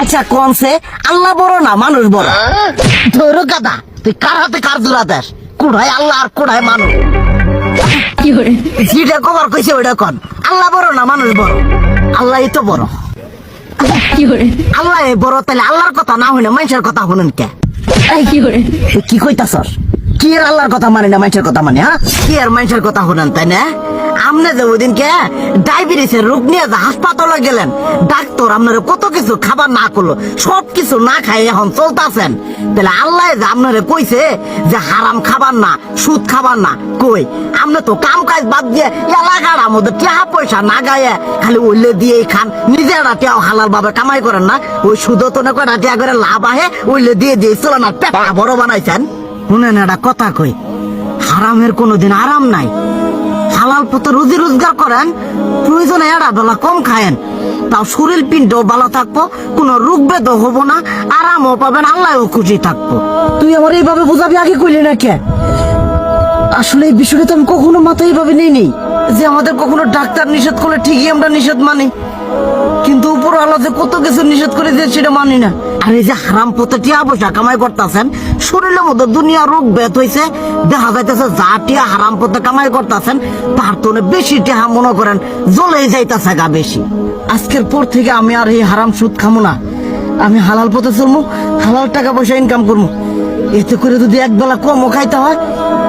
আচ্ছা কনসে আল্লাহ বড় না মানুষ বড়? ধরো গাদা, তুই কার হাতে কার জোড়া দেশ? কুড়ায় আল্লাহ আর কুড়ায় মানুষ। যেটা কবার কইছে ওইটা কন। আল্লাহ বড় না মানুষ বড়? আল্লাহই তো বড়। আল্লাহ বড়, তাহলে আল্লাহর কথা না হইনা মানুষের কথা শুনেন কে? কি কইতাছস? কি আর আল্লাহর কথা মানে না মানুষের কথা মানে? হ্যাঁ, কি আর মানুষের কথা শুনেন, তাই না? আমনে যে ওইদিনকে ডায়াবেটিসের রোগ নিয়ে যে হাসপাতালে গেলেন, ডাক্তার আপনার কত কিছু খাবার না করলো, সব কিছু না খাই এখন চলতেছেন। তাহলে আল্লাহ যে আপনারে কইছে যে হারাম খাবার না, সুদ খাবার না, কই আপনি তো কাম কাজ বাদ দিয়ে এলাকার মধ্যে টাকা পয়সা না গায়ে খালি ওইলে দিয়েই খান, নিজেরা টিয়াও হালাল ভাবে কামাই করেন না। ওই সুদ তো না কয়টা টিয়া করে লাভ আহে, ওইলে দিয়ে দিয়ে চলে না পেটা বড় বানাইছেন। শুনেন একটা কথা কই, হারামের কোনোদিন আরাম নাই। হালাল পথে রুজি রোজগার করেন, প্রয়োজনে এড়া বেলা কম খায়েন, তাও শরীর পিণ্ড ভালো থাকবো, কোনো রোগ বেদ হবো না, আরামও পাবেন, আল্লাহও খুশি থাকবো। তুই আমার এইভাবে বুঝাবি আগে কইলি না কে? আসলে এই বিষয়টা তো আমি কখনো মাথায় এইভাবে নেই যে আমাদের কখনো ডাক্তার নিষেধ করলে ঠিকই আমরা নিষেধ মানি, কিন্তু উপর আল্লাহ যে কত কিছু নিষেধ করে দিয়ে সেটা মানি না। আর এই যে হারাম পথে টিয়া পয়সা কামাই করতেছেন, শরীরের মধ্যে দুনিয়া রোগ ব্যাধ হয়েছে, দেখা যাইতেছে যা টিয়া হারাম পথে কামাই করতেছেন তার তো বেশি টিয়া মনে করেন জ্বলেই যাইতেছে গা বেশি। আজকের পর থেকে আমি আর এই হারাম সুদ খামো না, আমি হালাল পথে চলবো, হালাল টাকা পয়সা ইনকাম করবো। এতে করে যদি একবেলা কমও খাইতে হয়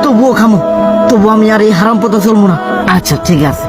তবুও খামো, তবু আমি আর এই হারাম পথে চলবো না। আচ্ছা ঠিক আছে।